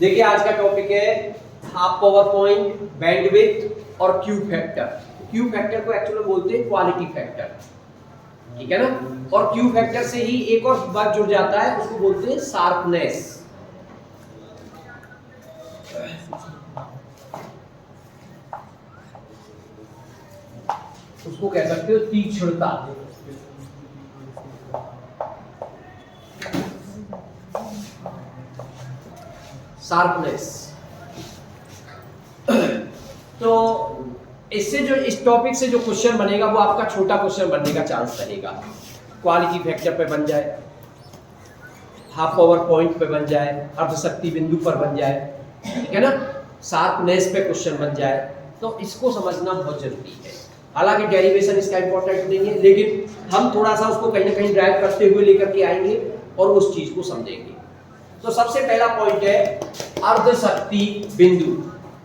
देखिए आज का टॉपिक है हाफ पावर पॉइंट, बैंडविड्थ और क्यू फैक्टर। क्यू फैक्टर को एक्चुअली बोलते हैं क्वालिटी फैक्टर, ठीक है ना। और क्यू फैक्टर से ही एक और बात जुड़ जाता है, उसको बोलते हैं शार्पनेस। उसको कह सकते हो तीक्ष्णता। शार्पनेस। तो इससे जो इस टॉपिक से जो क्वेश्चन बनेगा वो आपका छोटा क्वेश्चन बनने का चांस रहेगा। क्वालिटी फैक्टर पे बन जाए, हाफ पावर पॉइंट पे बन जाए, अर्धशक्ति बिंदु पर बन जाए, ठीक है ना, शार्पनेस पे क्वेश्चन बन जाए, तो इसको समझना बहुत जरूरी है। हालांकि डेरिवेशन इसका इंपॉर्टेंट नहीं है, लेकिन हम थोड़ा सा उसको कहीं ना कहीं ड्राइव करते हुए लेकर के आएंगे और उस चीज को समझेंगे। तो सबसे पहला पॉइंट है अर्धशक्ति बिंदु।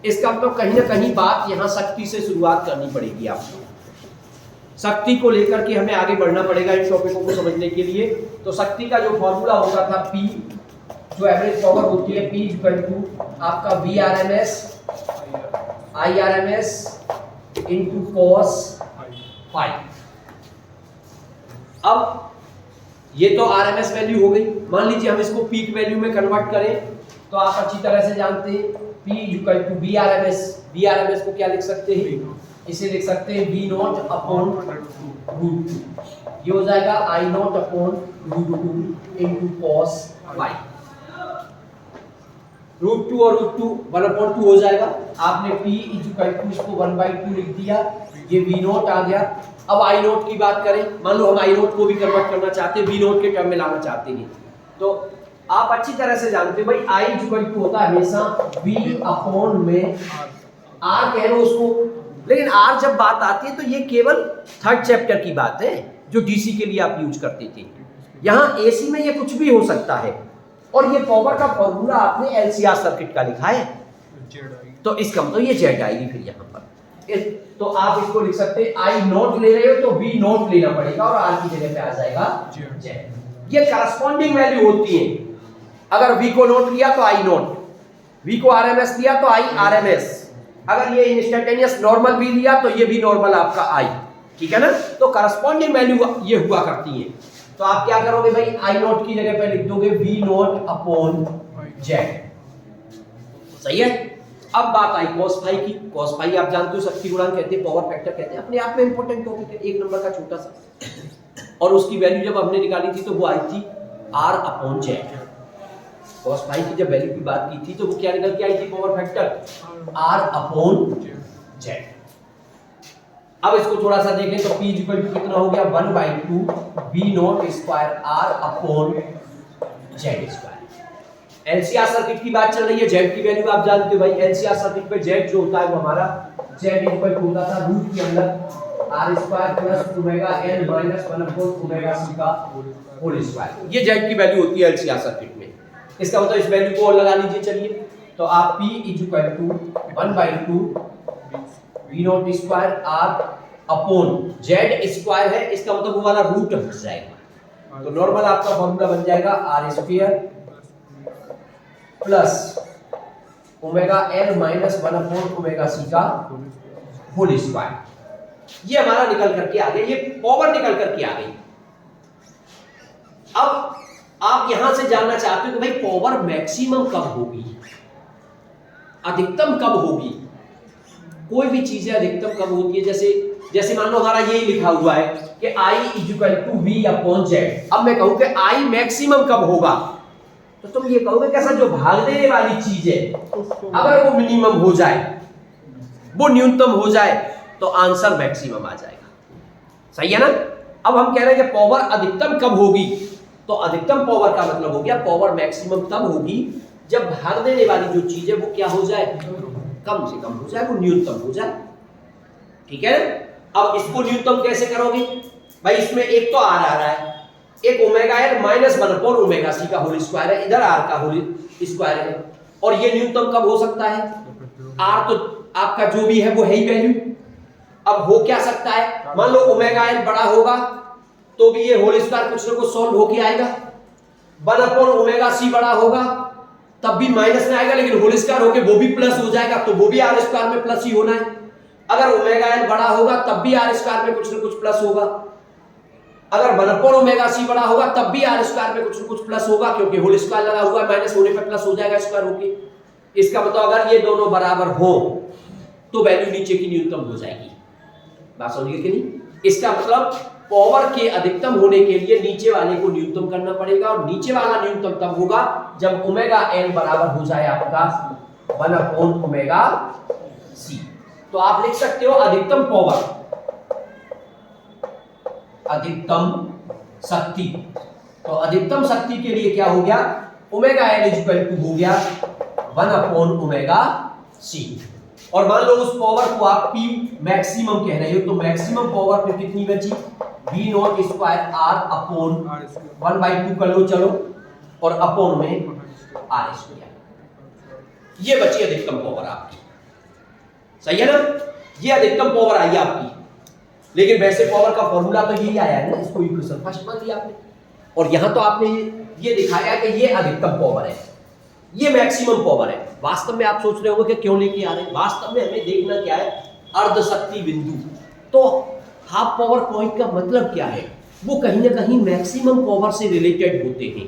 इसका मतलब कहीं ना कहीं बात यहां शक्ति से शुरुआत करनी पड़ेगी आपको। शक्ति को लेकर के हमें आगे बढ़ना पड़ेगा इन टॉपिकों को समझने के लिए। तो शक्ति का जो फॉर्मूला होता था P, जो एवरेज पावर होती है, P इक्वल टू आपका VRMS IRMS into cos phi. अब ये तो आरएमएस वैल्यू हो गई। मान लीजिए हम इसको पीक वैल्यू में कन्वर्ट करें तो आप अच्छी तरह से जानते हैं P equal to VRMS। VRMS को क्या लिख सकते हैं? इसे लिख सकते हैं V नॉट अपॉन रूट 2। ये हो जाएगा I naught upon root 2 into cos y। Root 2 और रूट 2 1/2 हो जाएगा। आपने P इक्वल टू इसको 1/2 लिख दिया, ये V नॉट आ गया। अब आई नोट की बात करें, मान लो हम आई नोट को भी कन्वर्ट करना चाहते हैं, वी नोट के टर्म में लाना चाहते हैं, तो आप अच्छी तरह से जानते हो भाई आई इक्वल टू होता है हमेशा वी अपॉन में आर कह लो उसको। लेकिन आर जब बात आती है तो ये केवल थर्ड चैप्टर की बात है जो डीसी के लिए आप यूज करते थे। यहाँ एसी में ये कुछ भी हो सकता है। और ये पावर का फॉर्मूला आपने एलसीआर सर्किट का लिखा है, तो इसका मतलब ये जेड आएगी फिर यहाँ पर। तो आप इसको लिख सकते हैं आई नोट ले रहे हो तो वी नोट लेना पड़ेगा और आर की जगह पे आ जाएगा जेड। ये करस्पॉन्डिंग वैल्यू होती है। अगर वी को नोट लिया तो आई नोट, वी को आरएमएस लिया तो आई आरएमएस, अगर ये इंस्टेंटेनियस नॉर्मल भी लिया तो ये भी नॉर्मल आपका आई, ठीक है ना। तो करस्पॉन्डिंग वैल्यू ये हुआ करती है। तो आप क्या करोगे भाई, आई नोट की जगह पे लिख दोगे वी नोट अपॉन जेड, सही है। अब बात आई cos फाई की। cos फाई आप जानते हो शक्ति गुणांक कहते हैं, पावर फैक्टर कहते हैं, अपने आप में इंपॉर्टेंट टॉपिक है, एक नंबर का छोटा सा। और उसकी वैल्यू जब हमने निकाली थी तो वो आई थी R upon Z. cos phi की जब वैल्यू की बात की थी तो वो क्या निकल के आई थी, power factor R upon Z. अब इसको थोड़ा सा देखें तो P इक्वल टू कितना हो गया, 1/2 V not square R upon Z square. LCR circuit की बात चल रही है, जेड की वैल्यू आप जानते हो भाई। एलसीआर सर्किट पे जेड जो होता है वो हमारा जेड इक्वल टू होता था रूट के अंदर R square plus omega N minus 1/4 omega C का होल स्क्वायर। ये जेड की वैल्यू होती है एलसीआर सर्किट में। इसका मतलब इस वैल्यू को और लगा लीजिए। चलिए तो आप P equal to 1/2 V not square R upon Z square है, इसका मतलब वो वाला रूट हट जाएगा। तो नॉर्मल आपका फॉर्मूला बन जाएगा R square plus omega N minus 1/4 omega C का होल स्क्वायर। ये हमारा निकल करके आ गया, ये पावर निकल करके आ गई। अब आप यहां से जानना चाहते हो कि भाई पावर मैक्सिमम कब होगी, अधिकतम कब होगी। कोई भी चीज है अधिकतम कब होती है, जैसे मान लो हमारा यही लिखा हुआ है कि I equal to V upon Z. अब मैं कहूं कि I मैक्सिमम कब होगा, तो तुम ये कहोगे कैसा, जो भाग देने वाली चीज है अगर वो मिनिमम हो जाए, वो न्यूनतम हो जाए, तो आंसर मैक्सिमम आ जाएगा, सही है ना। अब हम कह रहे हैं कि पावर अधिकतम कब होगी, तो अधिकतम पावर का मतलब हो गया पावर मैक्सिमम तब होगी जब भाग देने वाली जो चीज है वो क्या हो जाए, कम से कम हो जाए, वो न्यूनतम हो जाए, ठीक है ना। अब इसको न्यूनतम कैसे करोगे भाई, इसमें एक तो आर आ रहा है, एक omega N minus 1/4 omega C का होल स्क्वायर है, इधर आर का होल स्क्वायर है। और ये न्यूनतम कब हो सकता है, आर तो आपका जो भी है वो है ही वैल्यू। अब हो क्या सकता है, मान लो ओमेगा एन बड़ा होगा तो भी ये होल स्क्वायर कुछ ना कुछ सॉल्व होके आएगा। 1/ओमेगा सी बड़ा होगा तब भी माइनस में आएगा, लेकिन होल स्क्वायर होके वो भी प्लस हो जाएगा, तो वो भी आर स्क्वायर में प्लस ही होना है। अगर ओमेगा एन बड़ा होगा तब भी आर स्क्वायर में कुछ ना कुछ प्लस होगा, अगर 1 ओमेगा सी बड़ा होगा तब भी आर स्क्वायर में कुछ ना कुछ प्लस होगा, क्योंकि होल स्क्वायर लगा हुआ है, माइनस होने पर प्लस हो जाएगा स्क्वायर होके। इसका मतलब अगर ये दोनों बराबर हो तो वैल्यू नीचे की न्यूनतम हो जाएगी। बात समझिए कि नहीं? इसका मतलब पावर के अधिकतम होने के लिए नीचे वाले को न्यूनतम करना पड़ेगा, और नीचे वाला न्यूनतम तब होगा जब ओमेगा एन बराबर हो जाए आपका 1 ओमेगा सी। तो आप लिख सकते हो अधिकतम पावर, अधिकतम शक्ति। तो अधिकतम शक्ति के लिए क्या हो गया, ओमेगा एन इक्वल टू हो गया 1 ओमेगा सी। और मान लो उस पावर को आप पी मैक्सिमम कह रहे हो, तो मैक्सिमम पावर फिर कितनी बची, V not square R upon 1/2 कर लो चलो, और अपॉन में आर स्क्वायर। ये बची अधिकतम पावर आपकी, सही है ना? ये अधिकतम पावर आई आपकी। लेकिन वैसे पावर का फॉर्मूला तो यही आया है ना, इसको इक्वेशन फर्स्ट मान लिया आपने, और यहां तो आपने ये दिखाया कि ये अधिकतम पावर है, ये मैक्सिमम पावर है। वास्तव में आप सोच रहे होंगे कि क्यों लेके आ रहे हैं, वास्तव में हमें देखना क्या है, अर्ध शक्ति बिंदु। तो हाफ पावर पॉइंट का मतलब क्या है, वो कहीं ना कहीं मैक्सिमम पावर से रिलेटेड होते हैं।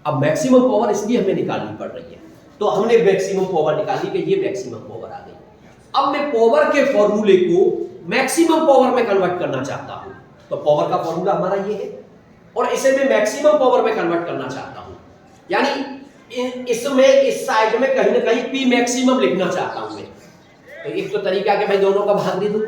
अब मैक्सिमम पावर इसलिए हमें निकालनी पड़ रही है, तो हमने मैक्सिमम पावर निकाली कि ये मैक्सिमम पावर आ गई। अब मैं पावर के फॉर्मूले को मैक्सिमम पावर में कन्वर्ट करना चाहता हूं, तो पावर का फॉर्मूला हमारा ये है, और इसे मैं मैक्सिमम पावर में कन्वर्ट करना चाहता हूं, यानी इसमें इस साइड में कहीं ना कहीं पी मैक्सिमम लिखना चाहता हूं मैं। तो एक तो तरीका कि भाई दोनों का भाग दे दूं,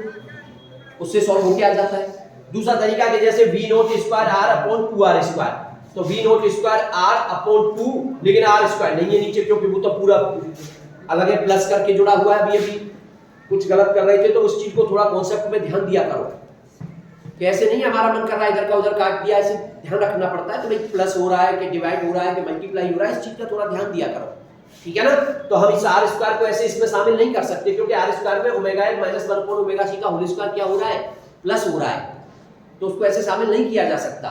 उससे सॉल्व होके आ जाता है। दूसरा तरीका कि जैसे V not square R upon 2r square, तो V not square R upon 2, लेकिन आर स्क्वायर नहीं है नीचे, क्योंकि वो तो पूरा अलग है, प्लस करके जुड़ा हुआ है। अभी कुछ गलत कर रहे थे, तो उस चीज को थोड़ा कॉन्सेप्ट में ध्यान दिया करो कि ऐसे नहीं हमारा मन कर रहा है इधर का उधर काट दिया, ऐसे ध्यान रखना पड़ता है कि भाई प्लस हो रहा है कि डिवाइड हो रहा है कि मल्टीप्लाई हो रहा है, इस चीज का थोड़ा ध्यान दिया करो, ठीक है ना? तो हम इस आर स्क्वायर को ऐसे इसमें शामिल नहीं कर सकते, क्योंकि आर स्क्वायर में omega N minus 1 omega C का होल स्क्वायर क्या हो रहा है, प्लस हो रहा है, तो उसको ऐसे शामिल नहीं किया जा सकता।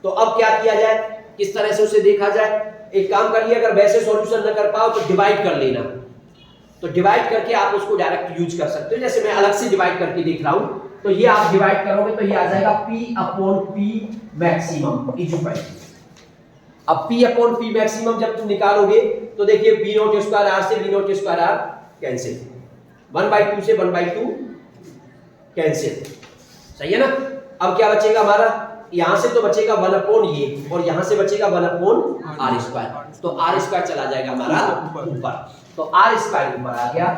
तो अब क्या किया जाए, किस तरह से उसे देखा जाए? एक काम करिए, अगर वैसे सॉल्यूशन न कर पाओ तो डिवाइड कर लेना, तो डिवाइड करके आप उसको डायरेक्ट यूज कर सकते हो। जैसे मैं अलग से डिवाइड करके देख रहा हूं, तो ये आप डिवाइड करोगे तो ये आ जाएगा P upon P maximum equal. अब P अपॉन P मैक्सिमम जब तुम निकालोगे तो देखिए V नॉट स्क्वायर R से V not square R cancel, 1/2 से 1/2 कैंसिल, सही है ना? अब क्या बचेगा हमारा, यहां से तो बचेगा 1 अपॉन ये, और यहां से बचेगा 1 अपॉन R स्क्वायर, तो R स्क्वायर चला जाएगा हमारा ऊपर, तो R स्क्वायर ऊपर आ गया,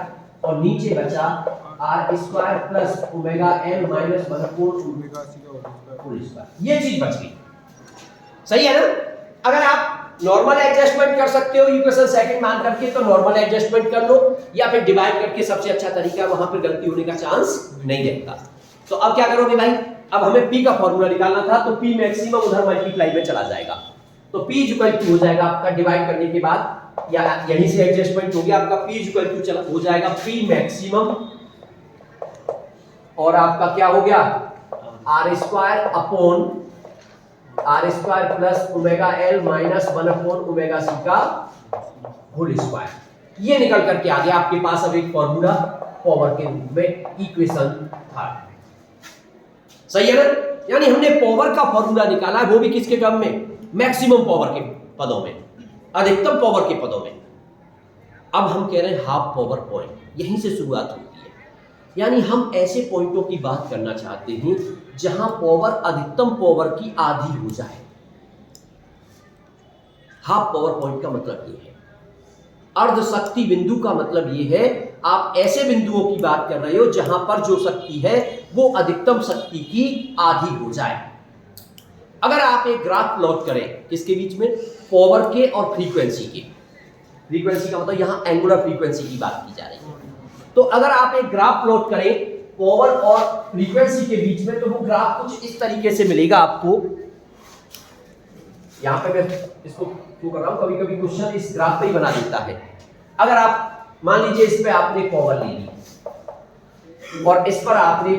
और नीचे बचा R square plus omega N minus 1 upon omega C का होल स्क्वायर। ये चीज बच गई, सही है ना? अगर आप नॉर्मल एडजस्टमेंट कर सकते हो इक्वेशन सेकंड मान करके, तो नॉर्मल एडजस्टमेंट कर लो, या फिर डिवाइड करके सबसे अच्छा तरीका, वहां पर गलती होने का चांस नहीं रहता। तो अब क्या करोगे भाई, अब हमें P का फॉर्मूला निकालना था, तो P मैक्सिमम उधर मल्टीप्लाई में चला जाएगा, तो P इक्वल टू हो जाएगा आपका डिवाइड करने के बाद, या यहीं से एडजस्टमेंट हो गया आपका, P इक्वल टू हो जाएगा P मैक्सिमम, और आपका क्या हो गया R square upon R square plus omega L minus 1 upon omega C का होल स्क्वायर। ये निकल करके आ गया आपके पास अब एक फॉर्मूला पावर के रूप में, इक्वेशन थर्ड, सही है ना? यानी हमने पावर का फॉर्मूला निकाला है, वो भी किसके टर्म में, मैक्सिमम पावर के पदों में, अधिकतम पावर के पदों में। अब हम कह रहे हैं हाफ पावर पॉइंट, यहीं से शुरुआत होती है, यानी हम ऐसे पॉइंटों की बात करना चाहते हैं जहां पावर अधिकतम पावर की आधी हो जाए। हाफ पावर पॉइंट का मतलब यह है। अर्ध शक्ति बिंदु का मतलब यह है, आप ऐसे बिंदुओं की बात कर रहे हो जहां पर जो शक्ति है वो अधिकतम शक्ति की आधी हो जाए। अगर आप एक ग्राफ प्लॉट करें किसके बीच में, पावर के और फ्रीक्वेंसी के, फ्रीक्वेंसी का मतलब यहां एंगुलर फ्रीक्वेंसी की बात की जा रही है, तो अगर आप एक ग्राफ प्लॉट करें पावर और फ्रीक्वेंसी के बीच में, तो वो ग्राफ कुछ इस तरीके से मिलेगा आपको। यहां पे मैं इसको क्यों कर रहा हूं, कभी कभी क्वेश्चन इस ग्राफ पे ही बना देता है। अगर आप मान लीजिए इस पे आपने पावर ले ली और इस पर आपने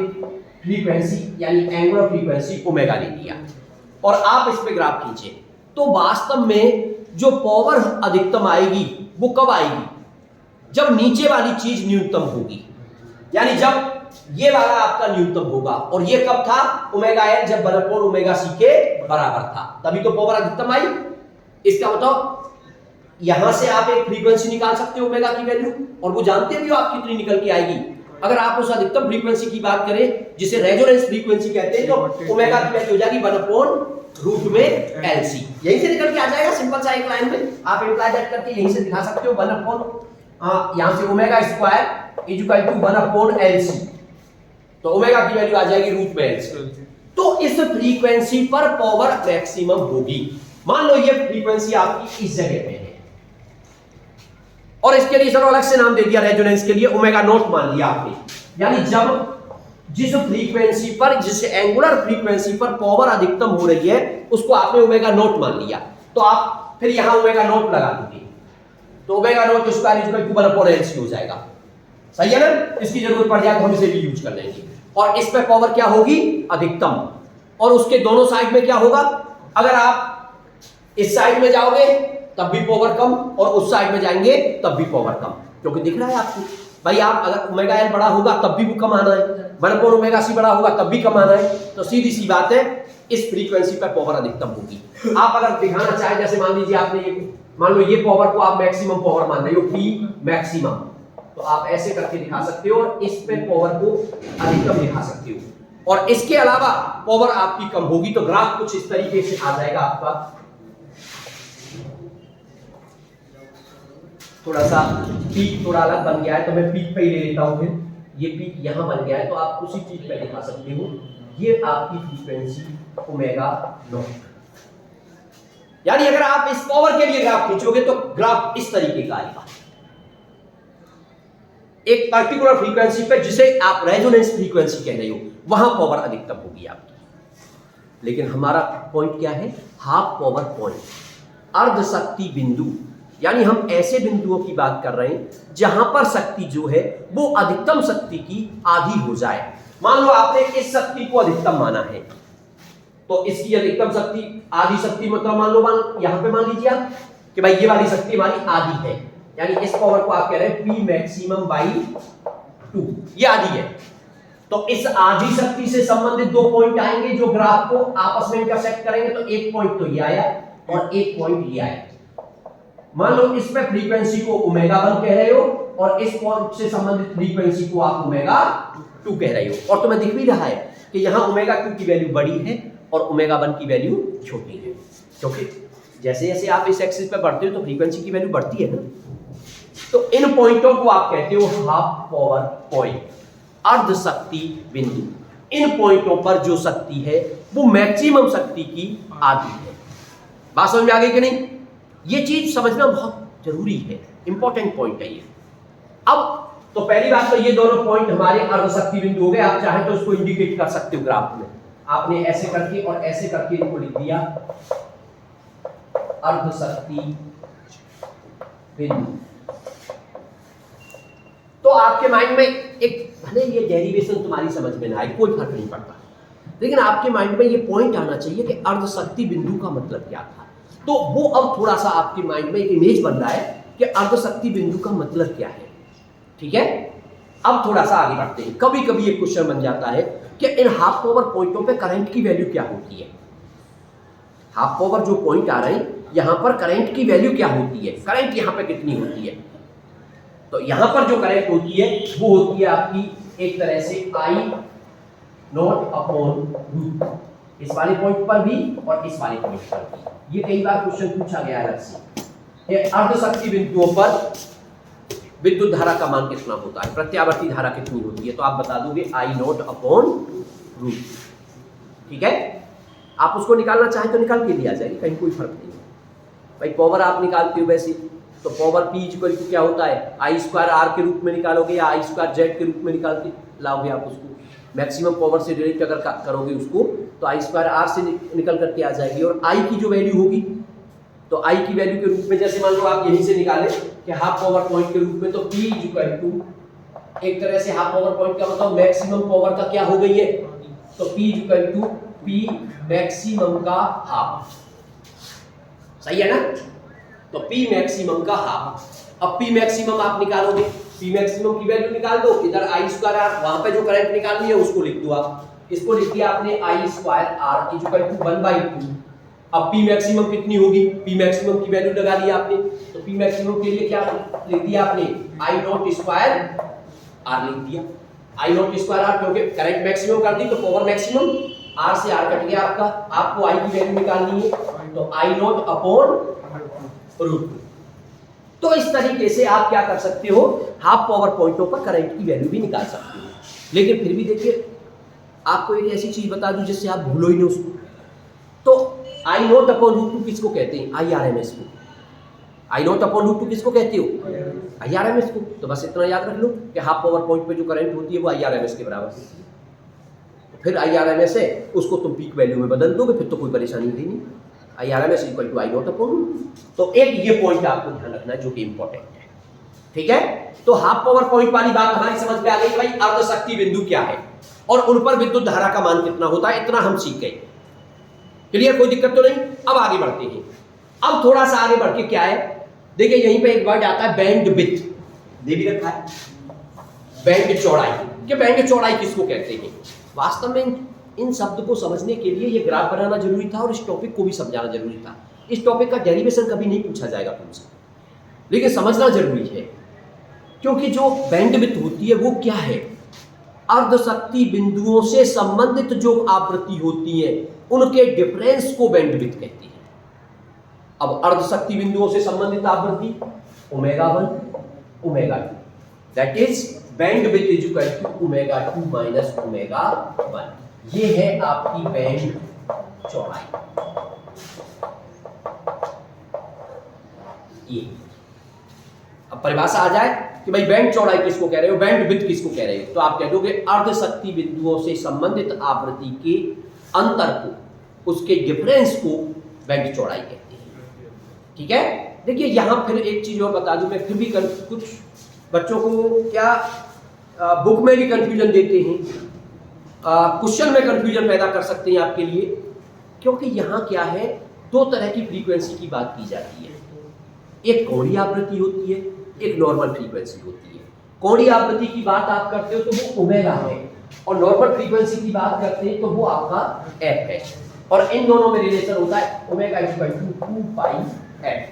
फ्रीक्वेंसी यानी एंगुलर फ्रीक्वेंसी ओमेगा ले लिया, और आप इस पे ग्राफ खींचे, तो वास्तव में जो पावर अधिकतम आएगी वो कब आएगी? जब नीचे वाली चीज न्यूनतम होगी, यानी जब ये वाला आपका न्यूनतम होगा। और ये कब था? ओमेगा एल जब 1 ओमेगा सी के बराबर था, तभी तो पावर अधिकतम आई। इसका मतलब यहां से आप एक फ्रीक्वेंसी निकाल सकते हो ओमेगा की वैल्यू, और वो जानते भी हो आप कितनी निकल के आएगी। अगर आप उस अधिकतम फ्रीक्वेंसी की बात करें जिसे रेजोनेंस फ्रीक्वेंसी कहते हैं, तो ओमेगा की वैल्यू हो जाएगी 1/रूट में एलसी। यहीं से निकल के आ जाएगा सिंपल सा एक लाइन में। आप इम्प्लाई दैट करके यहीं से दिखा सकते हो 1 यहां से omega square is equal to 1/LC, तो ओमेगा की वैल्यू आ जाएगी रूट में एलसी। तो इस फ्रीक्वेंसी पर पावर मैक्सिमम होगी। मान लो ये फ्रीक्वेंसी आपकी इस जगह पे है, और इसके लिए चलो अलग से नाम दे दिया रेजोनेंस के लिए, ओमेगा नॉट मान लिया आपने। यानी जब जिस फ्रीक्वेंसी पर, जिस एंगुलर फ्रीक्वेंसी पर पावर अधिकतम हो रही है उसको आपने ओमेगा नॉट मान लिया, तो आप फिर यहां ओमेगा नॉट लगा दोगे, तो omega naught square is equal to 1/LC हो जाएगा। सही है ना? इसकी जरूरत पड़ जाए तो हम इसे भी यूज कर लेंगे। और इस पे पावर क्या होगी? अधिकतम। और उसके दोनों साइड में क्या होगा? अगर आप इस साइड में जाओगे तब भी पावर कम, और उस साइड में जाएंगे तब भी पावर कम, क्योंकि दिख रहा है आपको भाई, आप अगर ओमेगा एल बड़ा होगा तब भी वो कम आना है, 1 ओमेगा सी बड़ा होगा तब भी कम आना है। तो सीधी सी बात है, इस फ्रीक्वेंसी पर पावर अधिकतम होगी। आप अगर दिखाना चाहे, जैसे मान लीजिए आपने, मान लो ये पावर को आप मैक्सिमम पावर मान रहे हो, पी मैक्सिमम, तो आप ऐसे करके दिखा सकते हो, और इस पे पावर को अधिकतम दिखा सकते हो। और इसके अलावा पावर आपकी कम होगी, तो ग्राफ कुछ इस तरीके से आ जाएगा आपका। थोड़ा सा पीक थोड़ा अलग बन गया है, तो मैं पीक पे ही ले लेता हूं। फिर ये पीक यहां बन गया है, तो आप उसी चीज पे दिखा सकते हो। ये आपकी फ्रीक्वेंसी ओमेगा नॉट। यानी अगर आप इस पावर के लिए ग्राफ खींचोगे तो ग्राफ इस तरीके का आएगा, एक पर्टिकुलर फ्रीक्वेंसी पे जिसे आप रेजोनेंस फ्रीक्वेंसी कह रहे हो, वहां पावर अधिकतम होगी आपकी। लेकिन हमारा पॉइंट क्या है? हाफ पावर पॉइंट, अर्ध शक्ति बिंदु। यानी हम ऐसे बिंदुओं की बात कर रहे हैं जहां पर शक्ति जो है वो अधिकतम शक्ति की आधी हो जाए। मान लो आपने इस शक्ति को अधिकतम माना है, तो इसकी अधिकतम शक्ति आधी शक्ति, मतलब मान लो यहां पे मान लीजिए आप कि भाई ये वाली शक्ति हमारी आधी है, यानी इस पावर को आप कह रहे हैं P मैक्सिमम बाई 2, ये आधी है। तो इस आधी शक्ति से संबंधित दो पॉइंट आएंगे जो ग्राफ को आपस में इंटरसेक्ट करेंगे, तो एक पॉइंट तो ये आया और एक पॉइंट ये आया। मान लो इस पे फ्रीक्वेंसी को ओमेगा 1 कह रहे हो, और इस पॉइंट से संबंधित फ्रीक्वेंसी को आप ओमेगा 2 कह रहे हो, और तुम्हें दिख भी रहा है कि यहां ओमेगा 2 की वैल्यू बड़ी है और ओमेगा 1 की वैल्यू छोटी है, क्योंकि जैसे जैसे आप इस एक्सिस पे बढ़ते हो तो फ्रीक्वेंसी की वैल्यू बढ़ती है ना। तो इन पॉइंटों को आप कहते हो हाफ पावर पॉइंट, अर्ध शक्ति बिंदु। इन पॉइंटों पर जो शक्ति है वो मैक्सिमम शक्ति की आधी है। बात समझ में आ गई कि नहीं? ये चीज समझना बहुत जरूरी है, इंपॉर्टेंट पॉइंट है ये। अब तो पहली बात तो ये दोनों पॉइंट हमारे अर्ध शक्ति बिंदु हो गए। आप चाहे तो उसको इंडिकेट कर सकते हो ग्राफ में, आपने ऐसे करके और ऐसे करके इनको लिख दिया अर्ध शक्ति बिंदु। तो आपके माइंड में एक, भले ये डेरिवेशन तुम्हारी समझ में ना आए, कोई फर्क नहीं पड़ता, लेकिन आपके माइंड में ये पॉइंट आना चाहिए कि अर्ध शक्ति बिंदु का मतलब क्या था। तो वो अब थोड़ा सा आपके माइंड में एक इमेज बन रहा है कि अर्ध शक्ति बिंदु का मतलब क्या है। ठीक है, अब थोड़ा सा आगे बढ़ते हैं। कभी कभी एक क्वेश्चन बन जाता है कि इन हाफ पावर पॉइंटों पे करंट की वैल्यू क्या होती है। हाफ पावर जो पॉइंट आ रहे हैं यहां पर करंट की वैल्यू क्या होती है, करंट यहां पे कितनी होती है। तो यहां पर जो करंट होती है वो होती है आपकी एक तरह से I नॉट अपॉन रूट, इस वाले पॉइंट पर भी और इस वाले पॉइंट पर भी। ये कई बार क्वेश्चन पूछा गया है आपसे, अर्ध शक्ति बिंदुओं पर विद्युत धारा का मान कितना होता है, प्रत्यावर्ती धारा कितनी होती है, तो आप बता दोगे I नॉट अपॉन रूट। ठीक है, आप उसको निकालना चाहें तो निकाल के लिया जाएगी, कहीं कोई फर्क नहीं है। भाई पावर आप निकालते हो वैसे, तो पावर P इक्वल टू क्या होता है, I स्क्वायर R के रूप में निकालोगे या I स्क्वायर Z के रूप में निकाल के लाओगे आप उसको। मैक्सिमम पावर से डिरेक्ट अगर करोगे उसको तो I स्क्वायर R से निकल करके आ जाएगी। और I की जो वैल्यू होगी तो I की वैल्यू के रूप में, जैसे मान लो आप यहीं से निकाले कि हाफ पावर पॉइंट के रूप में, तो P इक्वल टू एक तरह से हाफ पावर पॉइंट का मतलब मैक्सिमम पावर का क्या हो गई है, तो P equal to P maximum का हाफ। सही है ना? तो पी मैक्सिमम का हाफ। अब पी मैक्सिमम आप निकालोगे, पी मैक्सिमम की वैल्यू निकाल दो, इधर आई स्क्वायर आर, वहां पे जो करंट निकालनी है उसको लिख दो आप। इसको लिख दिया आपने आई स्क्वायर आर इक्वल टू 1/2। अब पी मैक्सिमम कितनी होगी, पी मैक्सिमम की वैल्यू लगा दी आपने, तो पी मैक्सिमम के लिए क्या लिख दिया आपने, आई नॉट स्क्वायर आर लिख दिया। आई नॉट स्क्वायर आर क्योंकि करंट मैक्सिमम कर दी तो पावर मैक्सिमम, आर से आर कट गया आपका, आपको आई की वैल्यू निकालनी है तो आई नॉट अपॉन रूट। तो इस तरीके से आप क्या कर सकते हो, हाफ पावर पॉइंटों पर करंट की वैल्यू भी निकाल सकते हो। लेकिन फिर भी देखिए आपको एक ऐसी चीज बता दूं जिससे आप भूलो ही नहीं उसको, तो आई नॉट अपॉन रूट 2 किसको कहते हैं, IRMS को। आई नॉट अपॉन रूट 2 किसको कहते हो, IRMS को। तो बस इतना याद रख लो कि हाफ पावर पॉइंट पे जो करंट होती है वो IRMS के बराबर होती है। फिर IRMS है उसको तुम पीक वैल्यू में बदल दोगे, फिर तो कोई परेशानी नहीं। IRMS equal to I naught upon root 2। तो एक ये पॉइंट आपको ध्यान रखना है जो कि इंपॉर्टेंट है, ठीक है। तो हाफ पावर पॉइंट वाली बात हमारी समझ में आ गई भाई, अर्ध शक्ति बिंदु क्या है और उन पर विद्युत धारा का मान कितना होता है, इतना हम सीख गए। क्लियर, कोई दिक्कत तो नहीं। अब आगे बढ़ते हैं। अब थोड़ा सा आगे बढ़ के क्या है, देखिए यहीं पे एक वर्ड आता है बैंड विड्थ, दे भी रखा है बैंड चौड़ाई। कि बैंड चौड़ाई किसको कहते हैं, वास्तव में इन शब्द को समझने के लिए ये ग्राफ बनाना जरूरी था और इस टॉपिक को भी समझाना जरूरी था। इस टॉपिक का डेरिवेशन कभी नहीं पूछा जाएगा तुमसे, लेकिन समझना जरूरी है क्योंकि जो बैंड विड्थ होती है वो क्या है, अर्धशक्ति बिंदुओं से संबंधित जो आवृत्ति होती है उनके डिफरेंस को बैंड विड्थ कहती है। अब अर्धशक्ति बिंदुओं से संबंधित आवृत्ति ω1 ω2, that is bandwidth is equal to ω2 minus ω1। ये है आपकी बैंड चौड़ाई। ये अब परिभाषा आ जाए कि भाई बैंड चौड़ाई किसको कह रहे हो, बैंड विड्थ किसको कह रहे हो, तो आप कह दोगे अर्धशक्ति बिंदुओं से संबंधित आवृत्ति के अंतर को, उसके डिफरेंस को बैंड चौड़ाई कहते हैं। ठीक है। देखिए यहां फिर एक चीज और बता दूं मैं, फिर भी कुछ बच्चों को क्या बुक में भी कंफ्यूजन देते हैं, क्वेश्चन में कंफ्यूजन पैदा कर सकते हैं आपके लिए, क्योंकि यहां क्या है, दो तरह की फ्रीक्वेंसी की बात की जाती है। एक कोणीय आवृत्ति होती है, एक नॉर्मल फ्रीक्वेंसी होती है। कोणीय आवृत्ति की बात आप करते हो तो वो ओमेगा है, और नॉर्मल फ्रीक्वेंसी की बात करते हैं तो वो आपका एफ है, और इन दोनों में रिलेशन होता है omega equal to 2 pi F.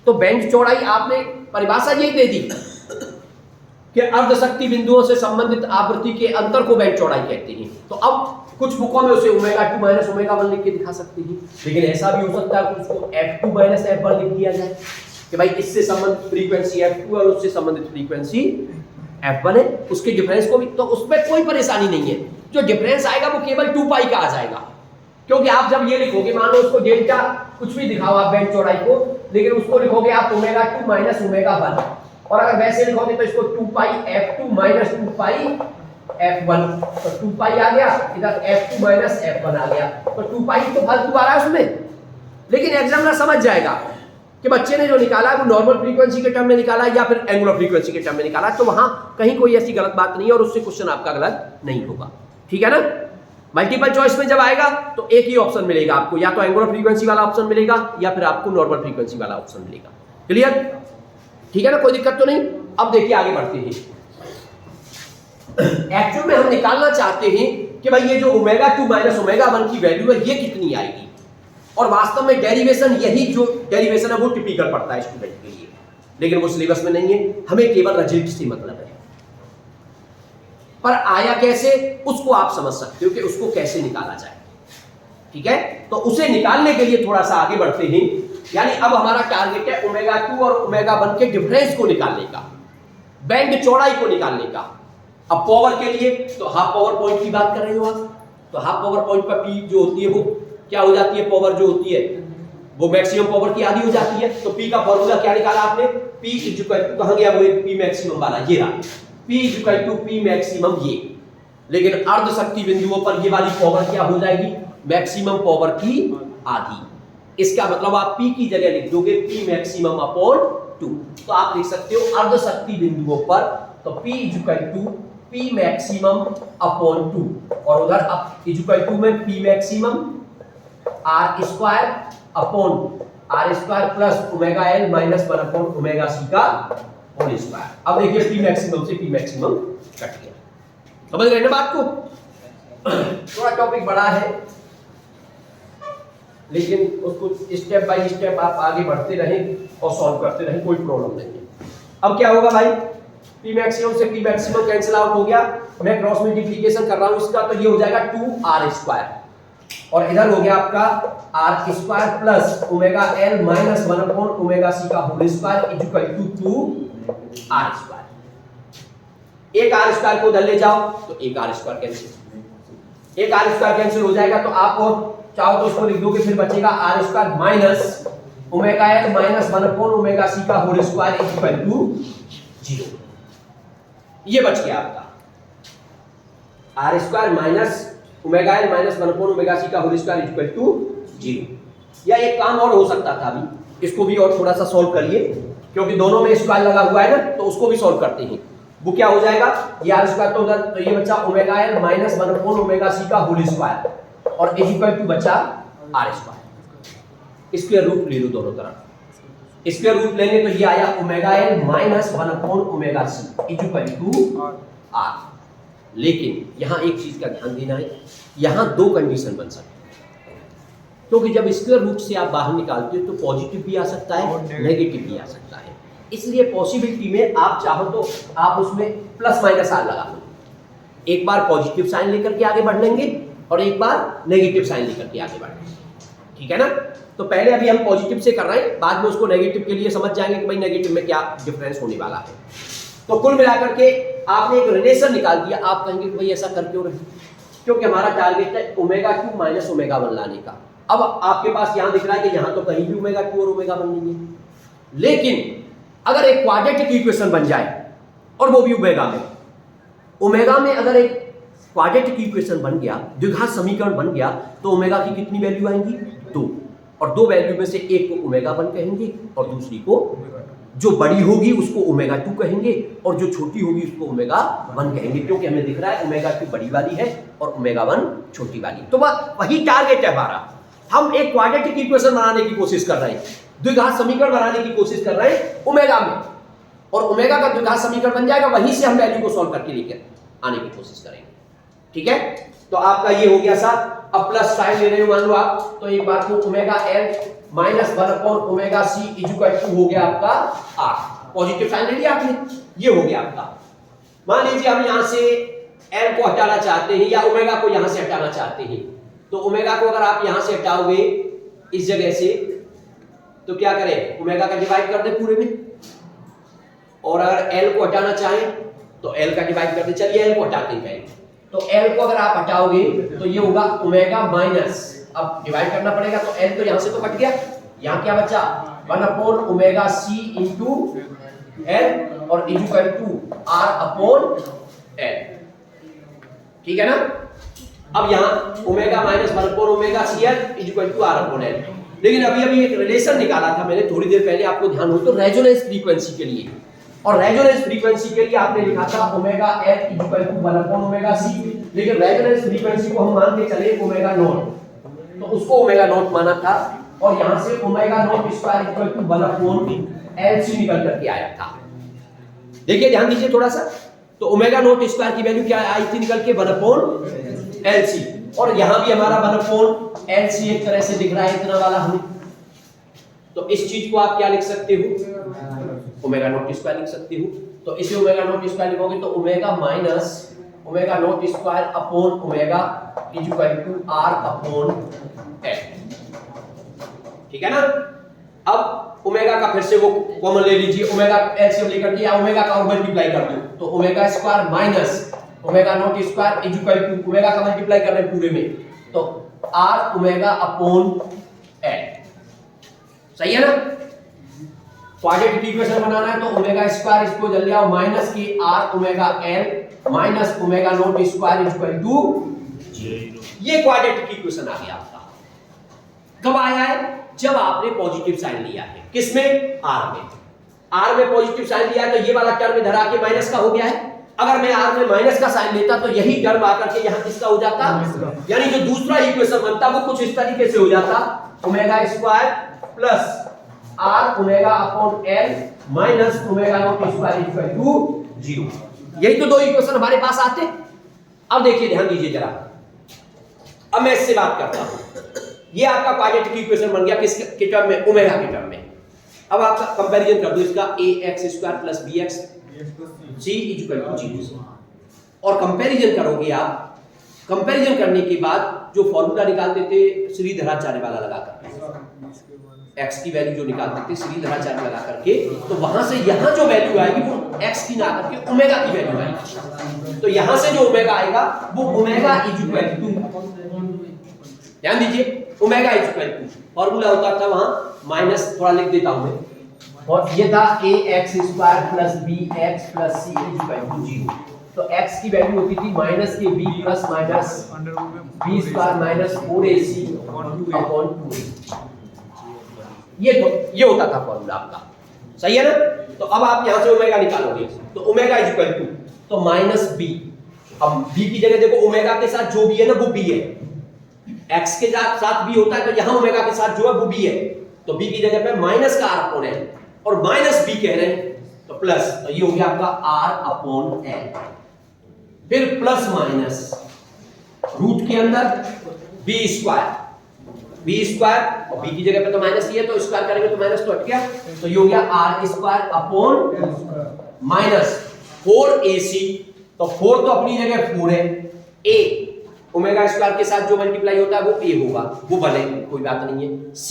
तो बैंड चौड़ाई आपने परिभाषा ये दे दी कि अर्धशक्ति बिंदुओं से संबंधित आवृत्ति के अंतर को बैंड चौड़ाई कहते हैं। तो अब कुछ बुकों में उसे ω2 माइनस ω1 लिख के दिखा सकते हैं, लेकिन ऐसा भी हो सकता है कि उसको f2 माइनस f1 लिख दिया जाए कि भाई इससे संबंधित फ्रीक्वेंसी f2 और उससे संबंधित फ्रीक्वेंसी f1 है, उसके डिफरेंस को भी, तो उसमें कोई परेशानी नहीं है। जो डिफरेंस आएगा वो केवल 2 पाई का आ जाएगा, क्योंकि आप जब ये लिखोगे, मान लो उसको डेल्टा कुछ भी दिखाओ आप बैंड चौड़ाई को, लेकिन उसको लिखोगे आप ω2 माइनस ω1, और अगर वैसे लिखोगे तो इसको 2 पाई f2 माइनस 2 पाई f1, तो 2 पाई आ गया, इधर f2 माइनस f1 आ गया, तो 2 पाई तो फालतू आ रहा है उसमें। लेकिन एग्जामिनर समझ जाएगा कि बच्चे ने जो निकाला है वो नॉर्मल फ्रीक्वेंसी के टर्म में निकाला है या फिर एंगुलर फ्रीक्वेंसी के टर्म में निकाला है, तो वहां कहीं कोई ऐसी गलत बात नहीं है और उससे क्वेश्चन आपका गलत नहीं होगा। ठीक है ना। मल्टीपल चॉइस में जब आएगा तो एक ही ऑप्शन मिलेगा आपको, या तो एंगुलर फ्रीक्वेंसी वाला ऑप्शन मिलेगा या फिर आपको नॉर्मल फ्रीक्वेंसी वाला ऑप्शन मिलेगा। क्लियर, ठीक है ना, कोई दिक्कत तो नहीं। अब देखिए आगे बढ़ते हैं। एक्चुअल में हम निकालना चाहते हैं कि भाई ये जो ω2 माइनस ω1 की वैल्यू है ये कितनी आएगी, और वास्तव में डेरिवेशन, यही जो डेरिवेशन है वो टिपिकल पड़ता है स्टूडेंट के लिए, लेकिन वो सिलेबस में नहीं है, हमें केवल रिजल्ट से मतलब है। पर आया कैसे उसको आप समझ सकते हो कि उसको कैसे निकाला जाए। ठीक है, तो उसे निकालने के लिए थोड़ा सा आगे बढ़ते हैं। यानी अब हमारा टारगेट है ω2 और ω1 के डिफरेंस को निकालने का, बैंड चौड़ाई को निकालने का। अब पावर के लिए तो हाफ पावर पॉइंट की बात कर रहे हो आप, तो हाफ पावर पॉइंट पर पी जो होती है वो क्या हो जाती है, पावर जो होती है वो मैक्सिमम पावर की आधी हो जाती है। तो पी का फॉर्मूला क्या निकाला आपने, पी इक्वल टू, कहां गया वो पी मैक्सिमम वाला, ये रहा, P equal to P maximum ये। लेकिन अर्ध शक्ति बिंदुओं पर ये वाली पावर क्या हो जाएगी, मैक्सिमम पावर की आधी। इसका मतलब आप पी की जगह लिख दोगे पी मैक्सिमम अपॉन 2। तो आप लिख सकते हो अर्ध शक्ति बिंदुओं पर तो P equal to P maximum upon 2, और उधर अब इक्वल टू में P maximum r square upon R square plus omega L minus 1 upon omega C का होल स्क्वायर। अब देखिए पी मैक्सिमम से पी मैक्सिमम कट गया। समझ गए ना बात को? थोड़ा टॉपिक बड़ा है लेकिन उसको स्टेप बाय स्टेप आप आगे बढ़ते रहें और सॉल्व करते रहें, कोई प्रॉब्लम नहीं है। अब क्या होगा भाई, पी मैक्सिमम से पी मैक्सिमम कैंसिल आउट हो गया, मैं क्रॉस मल्टीप्लिकेशन कर रहा हूं इसका, तो ये हो जाएगा 2r स्क्वायर और इधर हो गया आपका R square plus omega L minus 1 upon omega C का whole square is equal to 2r square. एक r स्क्वायर को उधर ले जाओ तो एक r स्क्वायर कैंसिल, एक r स्क्वायर कैंसिल हो जाएगा, तो आप चाहो तो इसको लिख दोगे, फिर बचेगा R square minus omega L minus 1 upon omega C का whole square is equal to 0। ये बच गया आपका R square minus omega L minus 1 upon omega C का whole square is equal to 0। या एक काम और हो सकता था, अभी इसको भी और थोड़ा सा सॉल्व करिए क्योंकि दोनों में स्क्वायर लगा हुआ है ना, तो उसको भी सॉल्व करते हैं। वो क्या हो जाएगा, ये आर स्क्वायर तो उधर, तो ये बचा omega L minus 1 upon omega C का होल स्क्वायर और इज इक्वल टू बचा आर स्क्वायर। स्क्वायर रूट ले लो दोनों तरफ, स्क्वायर रूट लेंगे तो ये आया omega L minus 1 upon omega C is equal to R. लेकिन यहां एक चीज का ध्यान देना है, यहां दो कंडीशन बन सकती है, क्योंकि जब स्क्वायर रूट से आप बाहर निकालते हो तो पॉजिटिव भी आ सकता है नेगेटिव भी आ सकता है, इसलिए पॉसिबिलिटी में आप चाहो तो आप उसमें प्लस माइनस आर लगा लो, एक बार पॉजिटिव साइन लेकर के आगे बढ़ लेंगे और एक बार नेगेटिव साइन लेकर के आगे बढ़ेंगे, ठीक है ना। तो पहले अभी हम पॉजिटिव से कर रहे हैं, बाद में उसको नेगेटिव के लिए समझ जाएंगे कि भाई नेगेटिव में क्या डिफरेंस होने वाला है। तो कुल मिलाकर के आपने एक रिलेशन निकाल दिया। आप कहेंगे कि भाई ऐसा कर क्यों रहे, क्योंकि हमारा टारगेट है ओमेगा 2 माइनस ओमेगा 1 लाने का। अब आपके पास यहां दिख रहा है कि यहां तो कहीं भी ओमेगा 2 और ओमेगा 1 नहीं है, लेकिन अगर एक क्वाड्रेटिक इक्वेशन बन जाए और वो भी ओमेगा में अगर एक क्वाड्रेटिक इक्वेशन बन गया, द्विघात समीकरण बन गया, तो ओमेगा की कितनी वैल्यू आएंगी, 2, और दो वैल्यू में से एक को ओमेगा 1 कहेंगे और दूसरी को, जो बड़ी होगी उसको ओमेगा 2 कहेंगे और जो छोटी होगी उसको ओमेगा 1 कहेंगे, क्योंकि हमें दिख रहा है ओमेगा 2 बड़ी वाली है और ओमेगा 1 छोटी वाली। तो वही टारगेट है हमारा, हम एक क्वाड्रेटिक इक्वेशन बनाने की कोशिश कर रहे हैं, द्विघात समीकरण बनाने की कोशिश कर रहे हैं ओमेगा में, और ओमेगा का द्विघात समीकरण बन जाएगा, वहीं से हम वैल्यू को सॉल्व करके लेकर आने की कोशिश करेंगे, ठीक है। तो आपका ये हो गया साहब। अब प्लस साइन ले रहे हो मान लो आप, तो एक बार को omega L minus 1 upon omega C is equal to हो गया आपका आर, पॉजिटिव साइन ले लिया आपने, ये हो गया आपका। मान लीजिए हम यहां से एल को हटाना चाहते हैं या ओमेगा को यहां से हटाना चाहते हैं, तो ओमेगा को अगर आप यहां से हटाओगे इस जगह से, तो क्या करें, ओमेगा का डिवाइड कर दे पूरे में, और अगर एल को हटाना चाहें तो एल का डिवाइड कर दे। चलिए एल को हटाते हैं पहले, तो एल को अगर आप हटाओगे तो ये होगा ओमेगा माइनस, अब डिवाइड करना पड़ेगा, तो एल तो यहां से तो कट गया, यहां क्या बचा 1 upon omega C into L और is equal to R upon L, ठीक है ना। अब यहां omega minus 1 upon omega C L is equal to R upon L. लेकिन अभी एक रिलेशन निकाला था मैंने थोड़ी देर पहले, आपको ध्यान हो तो, रेजोनेंस फ्रीक्वेंसी के लिए, और रेजोनेंस फ्रीक्वेंसी के लिए आपने लिखा था omega L is equal to 1 upon omega C, लेकिन रेजोनेंस फ्रीक्वेंसी को हम मान के चले ओमेगा नॉट, तो उसको ओमेगा नॉट माना था, और यहां से omega naught square equal to 1 upon L C निकल करके आया था। देखिए ध्यान दीजिए थोड़ा सा, तो ओमेगा नॉट स्क्वायर की वैल्यू क्या आई थी निकल के 1 अपॉन एल सी, और यहां भी हमारा 1 अपॉन एल सी एक तरह से दिख रहा है इतना वाला हमें, तो इस चीज को आप क्या लिख सकते हो, ओमेगा नॉट स्क्वायर लिख सकते हो। तो इसे ओमेगा नॉट स्क्वायर लिखोगे तो omega minus omega naught square upon omega is equal to R upon L, ठीक है ना। अब ओमेगा का फिर से वो कॉमन ले लीजिए, ओमेगा एलसीएम लेकर के या ओमेगा का मल्टीप्लाई कर दो, तो omega square minus omega naught square is equal to omega का मल्टीप्लाई कर रहे हैं पूरे में, तो आर ओमेगा अपॉन एल, सही है ना। क्वाड्रेटिक इक्वेशन बनाना है तो ओमेगा स्क्वायर इसको जल्दी ले आओ, माइनस के R omega L minus omega naught square is equal to 0। ये क्वाड्रेटिक इक्वेशन आ गया आपका। कब आया है, जब आपने पॉजिटिव साइन लिया है, किसमें, आर में। आर में पॉजिटिव साइन लिया है तो ये वाला टर्म इधर आके माइनस का हो गया है। अगर मैं आर में माइनस का साइन लेता तो यही टर्म आकर के यहां किसका हो जाता, यानी जो दूसरा इक्वेशन बनता वो कुछ इस तरीके से हो जाता, omega square plus R omega upon L minus omega naught square equal to 0। यही तो दो इक्वेशन हमारे पास आते। अब देखिए ध्यान दीजिए जरा, अब मैं इससे बात करता हूं। ये आपका क्वाड्रेटिक इक्वेशन बन गया किसके टर्म में? ओमेगा के टर्म में। अब आप कंपैरिजन कर दो इसका ax² + bx c equal to 0 और कंपैरिजन करोगे आप। कंपैरिजन करने के बाद जो फॉर्मूला निकालते थे श्रीधराचार्य वाला लगा करके, x की वैल्यू जो निकालते थे श्रीधराचार्य लगा करके, तो वहां से यहां जो वैल्यू आएगी वो x की ना करके ओमेगा की वैल्यू आएगी। तो यहां से जो ओमेगा आएगा वो ओमेगा इक्वल टू, ध्यान दीजिए, ओमेगा इक्वल टू फॉर्मूला होता था वहां माइनस, थोड़ा लिख देता हूं मैं, और ये था ax² + bx + c equal to 0। तो x की वैल्यू होती थी माइनस के b plus minus b square minus 4ac upon 2। ये होता था फॉर्मूला आपका, सही है ना? तो अब आप यहां से ओमेगा निकालोगे तो ओमेगा इक्वल टू तो माइनस b। अब b की जगह देखो ओमेगा के साथ जो भी है ना वो b है, x के साथ b होता है तो यहां ओमेगा के साथ जो है वो b है, तो b की जगह पे माइनस का r अपॉन l और माइनस b कह रहे हैं तो प्लस, तो ये हो गया आपका r अपॉन l। फिर प्लस माइनस रूट के अंदर b² और b की जगह पे तो माइनस ही है तो स्क्वायर करेंगे तो माइनस तो हट गया, तो ये हो गया r² अपॉन माइनस 4ac। तो 4 तो अपनी जगह 4 है, a ओमेगा स्क्वायर के साथ जो मल्टीप्लाई होता है वो a होगा, वो भले कोई बात नहीं है। c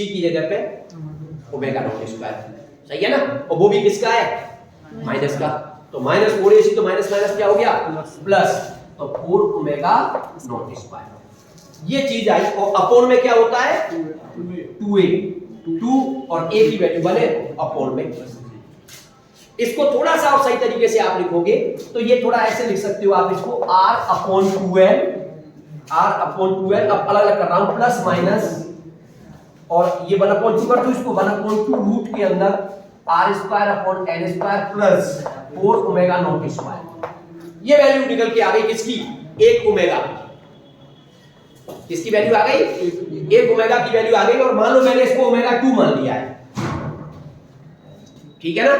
की जगह पे ओमेगा नॉट स्क्वायर, सही है ना? और वो भी किसका है? माइनस का, तो माइनस 4ac तो माइनस माइनस क्या हो गया? प्लस, तो 4 ओमेगा नॉट स्क्वायर। ये चीज आई, और अपोन में क्या होता है? 2a, 2 और a की वैल्यू बने अपोन में। इसको थोड़ा सा और सही तरीके से आप लिखोगे तो ये थोड़ा ऐसे लिख सकते हो आप इसको r/2l, अब अलग अलग कर रहा हूं, प्लस माइनस, और ये 1/2 कर दो इसको, 1/2 रूट के अंदर r² upon l² plus 4 omega naught square. ये वैल्यू निकल के आ गई किसकी? 1 ओमेगा। किसकी वैल्यू आ गई? 1 ओमेगा की वैल्यू आ गई। और मान लो मैंने इसको ओमेगा 2 मान लिया है, ठीक है ना?